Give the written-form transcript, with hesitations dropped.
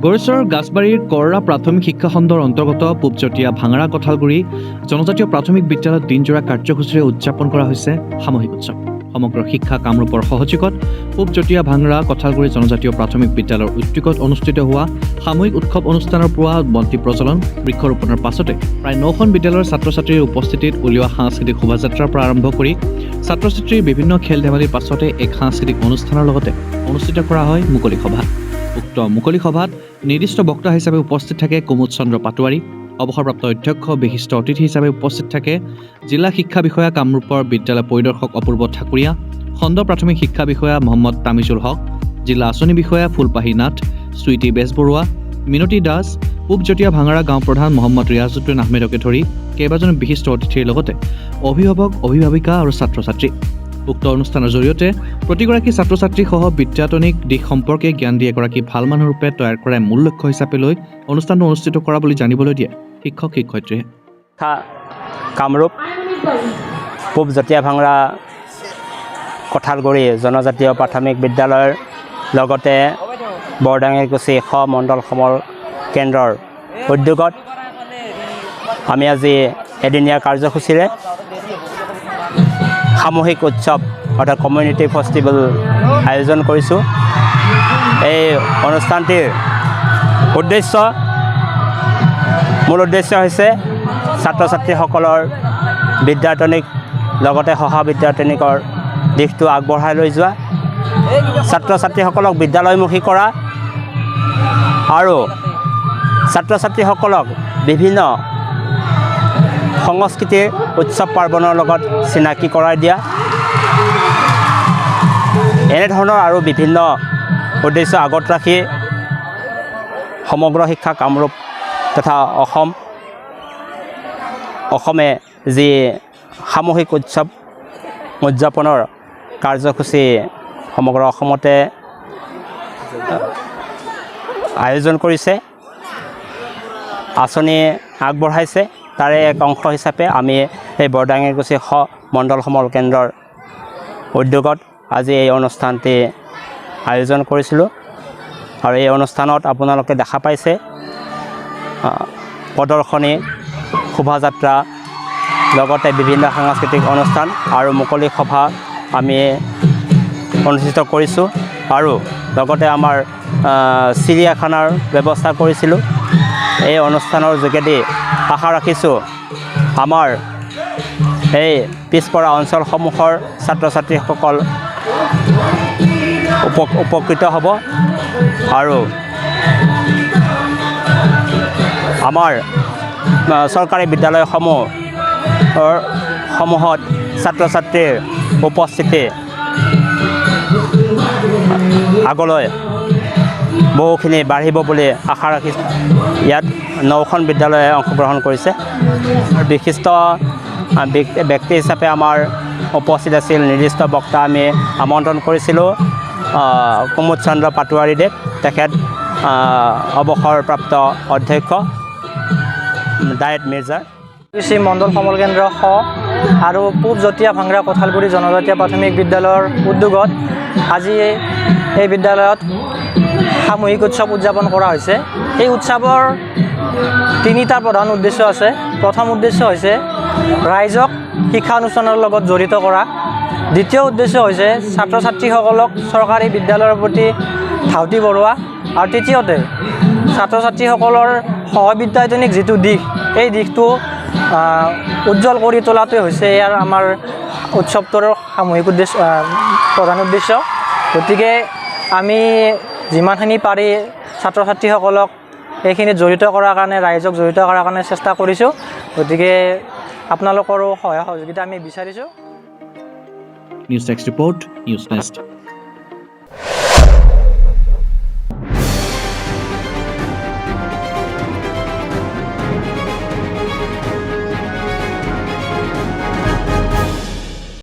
গড়েশ্বৰৰ গাছবাৰীৰ কৰৰা প্ৰাথমিক শিক্ষা খণ্ডৰ অন্তৰ্গত পূবজতীয়া ভাঙৰা কঁঠালগুৰি জনজাতীয় প্ৰাথমিক বিদ্যালয়ত দিনজোৰা কাৰ্যসূচীৰে উদযাপন কৰা হৈছে সামূহিক উৎসৱ। সমগ্ৰ শিক্ষা কামৰূপৰ সহযোগত পূবজতীয়া ভাঙৰা কঁঠালগুৰি জনজাতীয় প্ৰাথমিক বিদ্যালয়ৰ উদ্যোগত অনুষ্ঠিত হোৱা সামূহিক উৎসৱ অনুষ্ঠানৰ পৰা বন্তি প্ৰজ্বলন, বৃক্ষৰোপণৰ পাছতে প্ৰায় 9খন বিদ্যালয়ৰ ছাত্ৰ ছাত্ৰীৰ উপস্থিতিত উলিওৱা সাংস্কৃতিক শোভাযাত্ৰাৰ পৰা আৰম্ভ কৰি ছাত্ৰ ছাত্ৰীৰ বিভিন্ন খেল ধেমালিৰ পাছতে এক সাংস্কৃতিক অনুষ্ঠানৰ লগতে অনুষ্ঠিত কৰা হয় মুকলি সভা। উক্ত মুকলি সভাত নিৰ্দিষ্ট বক্তা হিচাপে উপস্থিত থাকে কুমুদ চন্দ্ৰ পাটোৱাৰী, অৱসৰপ্ৰাপ্ত অধ্যক্ষ বিশিষ্ট অতিথি হিচাপে উপস্থিত থাকে জিলা শিক্ষা বিষয়া কামৰূপৰ বিদ্যালয় পৰিদৰ্শক অপূৰ্ব ঠাকুৰীয়া, খণ্ড প্ৰাথমিক শিক্ষা বিষয়া মহম্মদ তামিজুল হক, জিলা আঁচনি বিষয়া ফুলপাহী নাথ, চুইটি বেজবৰুৱা, মিনতী দাস, পূবজতীয়া ভাঙৰা গাঁও প্ৰধান মহম্মদ ৰিয়াজুদ্দিন আহমেদকে ধৰি কেইবাজন বিশিষ্ট অতিথিৰ লগতে অভিভাৱক, অভিভাৱিকা আৰু ছাত্ৰ ছাত্ৰী। উক্ত অনুষ্ঠানৰ জৰিয়তে প্ৰতিগৰাকী ছাত্ৰ ছাত্ৰীসহ বিদ্যায়তনিক দিশ সম্পৰ্কে জ্ঞান দি এগৰাকী ভাল মানুহৰূপে তৈয়াৰ কৰাই মূল লক্ষ্য হিচাপে লৈ অনুষ্ঠানটো অনুষ্ঠিত কৰা বুলি জানিবলৈ দিয়ে শিক্ষক শিক্ষয়িত্ৰীয়ে। কামৰূপ পূবজতীয়া ভাঙৰা কঁঠালগুৰি জনজাতীয় প্ৰাথমিক বিদ্যালয়ৰ লগতে বৰদাঙিৰকুছি মণ্ডল সমল কেন্দ্ৰৰ উদ্যোগত আমি আজি এদিনীয়া কাৰ্যসূচীৰে সামূহিক উৎসৱ অৰ্থাৎ কমিউনিটি ফেষ্টিভেল আয়োজন কৰিছোঁ। এই অনুষ্ঠানটিৰ মূল উদ্দেশ্য হৈছে ছাত্ৰ ছাত্ৰীসকলৰ বিদ্যায়তনিক লগতে সহবিদ্যায়তনিকৰ দিশটো আগবঢ়াই লৈ যোৱা, ছাত্ৰ ছাত্ৰীসকলক বিদ্যালয়মুখী কৰা আৰু ছাত্ৰ ছাত্ৰীসকলক বিভিন্ন সংস্কৃতিৰ উৎসৱ পাৰ্বণৰ লগত চিনাকি কৰাই দিয়া, এনেধৰণৰ আৰু বিভিন্ন উদ্দেশ্য আগত ৰাখি সমগ্ৰ শিক্ষা কামৰূপ তথা অসমে যি সামূহিক উৎসৱ উদযাপনৰ কাৰ্যসূচী সমগ্ৰ অসমতে আয়োজন কৰিছে, আঁচনি আগবঢ়াইছে, তাৰে এক অংশ হিচাপে আমি এই বৰদাঙিৰকুছি মণ্ডল সমল কেন্দ্ৰৰ উদ্যোগত আজি এই অনুষ্ঠানটি আয়োজন কৰিছিলোঁ। আৰু এই অনুষ্ঠানত আপোনালোকে দেখা পাইছে প্ৰদৰ্শনী, শোভাযাত্ৰা, লগতে বিভিন্ন সাংস্কৃতিক অনুষ্ঠান আৰু মুকলি সভা আমি অনুষ্ঠিত কৰিছোঁ আৰু লগতে আমাৰ চিৰিয়াখানাৰ ব্যৱস্থা কৰিছিলোঁ। এই অনুষ্ঠানৰ যোগেদি আশা ৰাখিছোঁ আমাৰ এই পিছপৰা অঞ্চলসমূহৰ ছাত্ৰ ছাত্ৰীসকল উপকৃত হ'ব আৰু আমাৰ চৰকাৰী বিদ্যালয়সমূহত ছাত্ৰ ছাত্ৰীৰ উপস্থিতি আগলৈ বহুখিনি বাঢ়িব বুলি আশা ৰাখিছোঁ। ইয়াত 9খন বিদ্যালয়ে অংশগ্ৰহণ কৰিছে। বিশিষ্ট ব্যক্তি হিচাপে আমাৰ উপস্থিত আছিল নিৰ্দিষ্ট বক্তা আমি আমন্ত্ৰণ কৰিছিলোঁ কুমুদ চন্দ্ৰ পাটোৱাৰীদেৱ, তেখেত অৱসৰপ্ৰাপ্ত অধ্যক্ষ ডায়েট মিৰ্জাৰ। মণ্ডল সমল কেন্দ্ৰ আৰু পূবজতীয়া ভাঙৰা কঁঠালগুৰি জনজাতীয় প্ৰাথমিক বিদ্যালয়ৰ উদ্যোগত আজি এই বিদ্যালয়ত সামূহিক উৎসৱ উদযাপন কৰা হৈছে। এই উৎসৱৰ 3টা প্ৰধান উদ্দেশ্য আছে। প্ৰথম উদ্দেশ্য হৈছে ৰাইজক শিক্ষানুষ্ঠানৰ লগত জড়িত কৰা, দ্বিতীয় উদ্দেশ্য হৈছে ছাত্ৰ ছাত্ৰীসকলক চৰকাৰী বিদ্যালয়ৰ প্ৰতি ধাউতি বঢ়োৱা আৰু তৃতীয়তে ছাত্ৰ ছাত্ৰীসকলৰ সহবিদ্যায়তনিক যিটো দিশ, এই দিশটো উজ্জ্বল কৰি তোলাটোৱে হৈছে ইয়াৰ আমাৰ উৎসৱটোৰ সামূহিক উদ্দেশ্য, প্ৰধান উদ্দেশ্য। গতিকে আমি যিমানখিনি পাৰি ছাত্ৰ ছাত্ৰীসকলক এইখিনিত জড়িত কৰাৰ কাৰণে, ৰাইজক জড়িত কৰাৰ কাৰণে চেষ্টা কৰিছোঁ। গতিকে আপোনালোকৰো সহায় সহযোগিতা আমি বিচাৰিছোঁ। News desk report, news next.